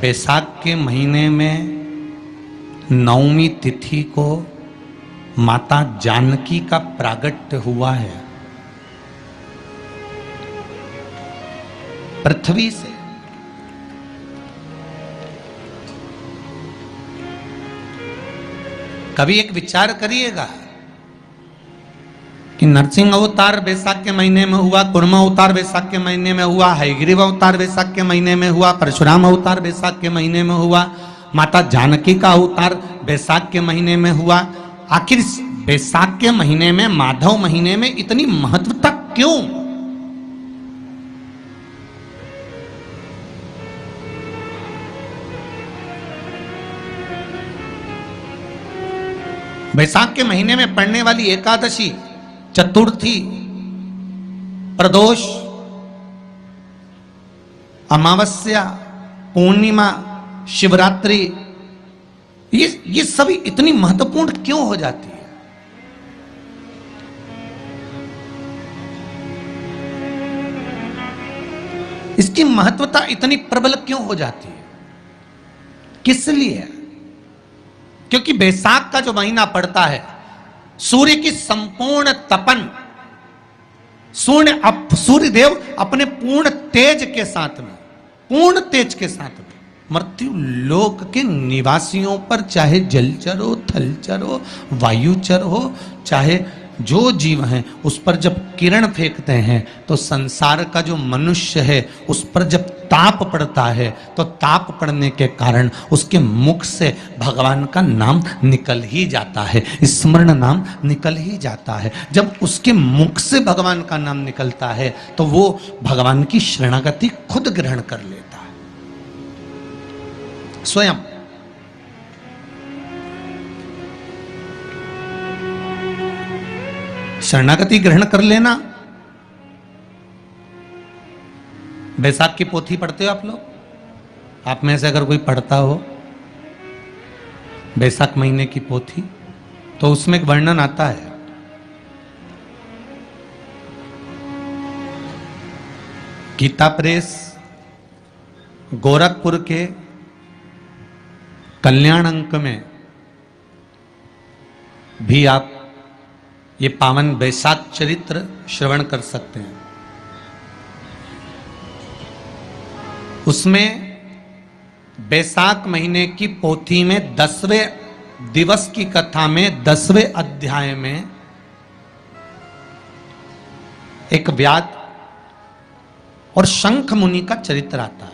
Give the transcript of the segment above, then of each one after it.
बैसाख के महीने में नवमी तिथि को माता जानकी का प्रागट्य हुआ है पृथ्वी से। कभी एक विचार करिएगा कि नरसिंह अवतार बैसाख के महीने में हुआ, कुर्मा अवतार बैसाख के महीने में हुआ, हयग्रीव अवतार बैसाख के महीने में हुआ, परशुराम अवतार बैसाख के महीने में हुआ, माता जानकी का अवतार बैसाख के महीने में हुआ। आखिर बैसाख के महीने में, माधव महीने में इतनी महत्वता क्यों? बैसाख के महीने में पड़ने वाली एकादशी, चतुर्थी, प्रदोष, अमावस्या, पूर्णिमा, शिवरात्रि, ये सभी इतनी महत्वपूर्ण क्यों हो जाती है? इसकी महत्वता इतनी प्रबल क्यों हो जाती है? किस लिए? क्योंकि बैसाख का जो महीना पड़ता है, सूर्य की संपूर्ण तपन, सूर्य देव अपने पूर्ण तेज के साथ में, पूर्ण तेज के साथ में मृत्यु लोक के निवासियों पर, चाहे जलचर हो, थलचर हो, वायुचर हो, चाहे जो जीव हैं, उस पर जब किरण फेंकते हैं तो संसार का जो मनुष्य है उस पर जब ताप पड़ता है तो ताप पड़ने के कारण उसके मुख से भगवान का नाम निकल ही जाता है, स्मरण नाम निकल ही जाता है। जब उसके मुख से भगवान का नाम निकलता है तो वो भगवान की शरणागति खुद ग्रहण कर लेता है स्वयं। शरणागति ग्रहण कर लेना। बैसाख की पोथी पढ़ते हो आप लोग? आप में से अगर कोई पढ़ता हो बैसाख महीने की पोथी, तो उसमें एक वर्णन आता है गीता प्रेस गोरखपुर के कल्याण अंक में भी आप ये पावन बैसाख चरित्र श्रवण कर सकते हैं। उसमें बैसाख महीने की पोथी में 10वें दिवस की कथा में 10वें अध्याय में एक व्याध और शंख मुनि का चरित्र आता है।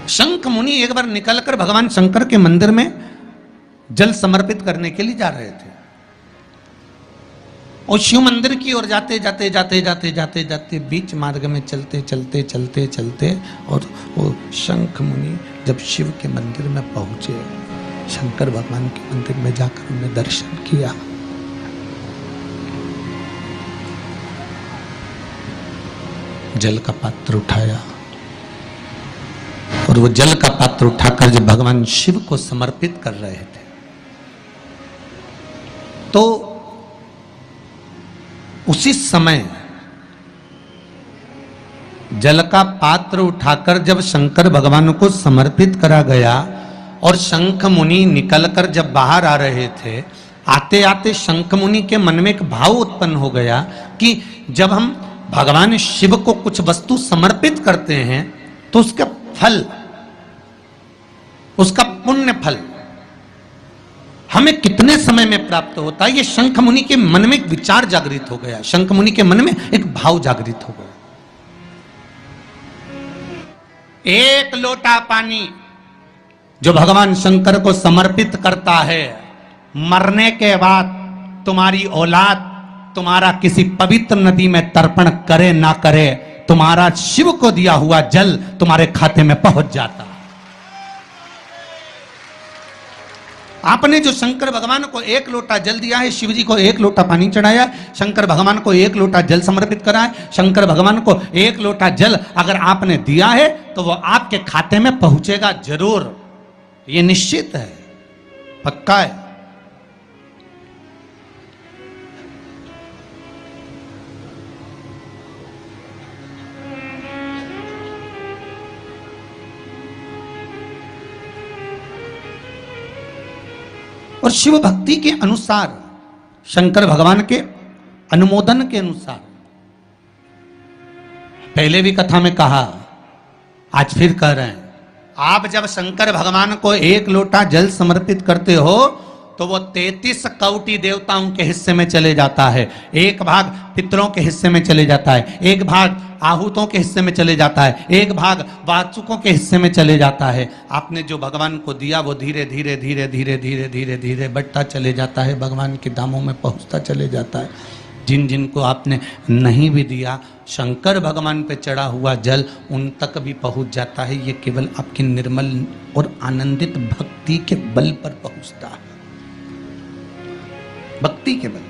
शंख मुनि एक बार निकलकर भगवान शंकर के मंदिर में जल समर्पित करने के लिए जा रहे थे और शिव मंदिर की ओर जाते बीच मार्ग में चलते और वो शंख मुनि जब शिव के मंदिर में पहुंचे, शंकर भगवान के मंदिर में जाकर उन्हें दर्शन किया, जल का पात्र उठाया और वो जल का पात्र उठाकर जब भगवान शिव को समर्पित कर रहे थे तो उसी समय जल का पात्र उठाकर जब शंकर भगवान को समर्पित करा गया और शंख मुनि निकलकर जब बाहर आ रहे थे, आते आते शंख मुनि के मन में एक भाव उत्पन्न हो गया कि जब हम भगवान शिव को कुछ वस्तु समर्पित करते हैं तो उसका फल, उसका पुण्य फल हमें कितने समय में प्राप्त होता है। ये शंख मुनि के मन में एक विचार जागृत हो गया, शंख मुनि के मन में एक भाव जागृत हो गया। एक लोटा पानी जो भगवान शंकर को समर्पित करता है, मरने के बाद तुम्हारी औलाद तुम्हारा किसी पवित्र नदी में तर्पण करे ना करे, तुम्हारा शिव को दिया हुआ जल तुम्हारे खाते में पहुंच जाता। आपने जो शंकर भगवान को एक लोटा जल दिया है, शिव जी को एक लोटा पानी चढ़ाया, शंकर भगवान को एक लोटा जल समर्पित करा है, शंकर भगवान को एक लोटा जल अगर आपने दिया है तो वो आपके खाते में पहुंचेगा जरूर, ये निश्चित है, पक्का है। और शिव भक्ति के अनुसार, शंकर भगवान के अनुमोदन के अनुसार, पहले भी कथा में कहा, आज फिर कह रहे हैं, आप जब शंकर भगवान को एक लोटा जल समर्पित करते हो तो वो 33 कौटि देवताओं के हिस्से में चले जाता है, एक भाग पितरों के हिस्से में चले जाता है, एक भाग आहूतों के हिस्से में चले जाता है, एक भाग वाचुकों के हिस्से में चले जाता है। आपने जो भगवान को दिया वो धीरे धीरे धीरे धीरे धीरे धीरे धीरे बढ़ता चले जाता है, भगवान के धामों में पहुंचता चले जाता है। जिन जिनको आपने नहीं भी दिया, शंकर भगवान पे चढ़ा हुआ जल उन तक भी पहुंच जाता है। ये केवल आपकी निर्मल और आनंदित भक्ति के बल पर पहुंचता है, भक्ति के बल।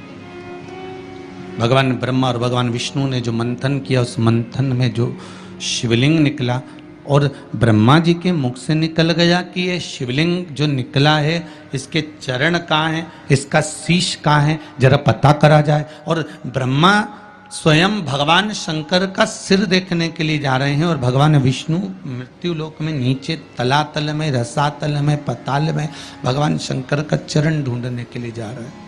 भगवान ब्रह्मा और भगवान विष्णु ने जो मंथन किया, उस मंथन में जो शिवलिंग निकला और ब्रह्मा जी के मुख से निकल गया कि ये शिवलिंग जो निकला है इसके चरण कहाँ हैं, इसका शीश कहाँ है, जरा पता करा जाए। और ब्रह्मा स्वयं भगवान शंकर का सिर देखने के लिए जा रहे हैं और भगवान विष्णु मृत्यु लोक में नीचे तलातल में, रसातल में, पताल में भगवान शंकर का चरण ढूंढने के लिए जा रहे हैं,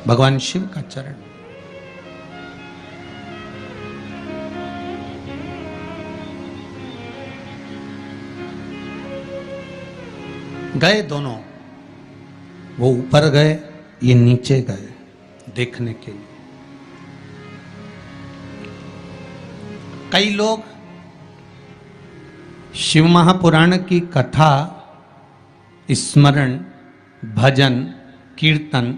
भगवान शिव का चरण। गए दोनों, वो ऊपर गए, ये नीचे गए देखने के लिए। कई लोग शिव महापुराण की कथा, स्मरण, भजन, कीर्तन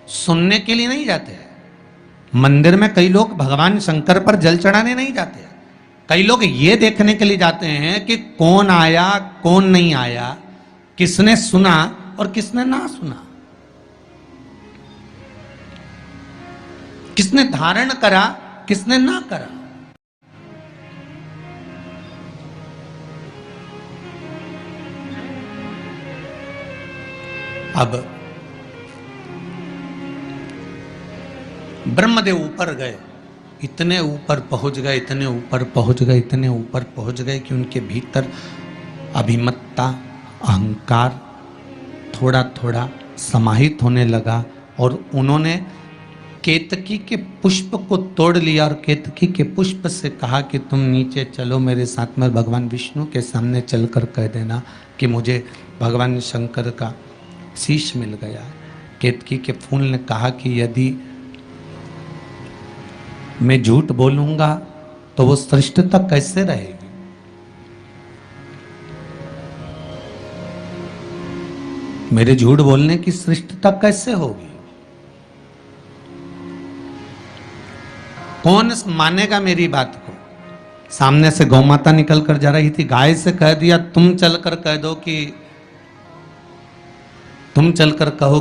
सुनने के लिए नहीं जाते हैं। मंदिर में कई लोग भगवान शंकर पर जल चढ़ाने नहीं जाते हैं। कई लोग ये देखने के लिए जाते हैं कि कौन आया कौन नहीं आया, किसने सुना और किसने ना सुना, किसने धारण करा किसने ना करा। अब ब्रह्मदेव ऊपर गए, इतने ऊपर पहुंच गए, इतने ऊपर पहुंच गए, इतने ऊपर पहुंच गए कि उनके भीतर अभिमत्ता, अहंकार थोड़ा थोड़ा समाहित होने लगा और उन्होंने केतकी के पुष्प को तोड़ लिया और केतकी के पुष्प से कहा कि तुम नीचे चलो मेरे साथ में, भगवान विष्णु के सामने चलकर कह देना कि मुझे भगवान शंकर का शीश मिल गया। केतकी के फूल ने कहा कि यदि मैं झूठ बोलूंगा तो वो श्रेष्ठता कैसे रहेगी। मेरे झूठ बोलने की श्रेष्ठता कैसे होगी। कौन मानेगा मेरी बात को। सामने से गौ माता निकल कर जा रही थी, गाय से कह दिया तुम चलकर कह दो कि तुम चलकर कहो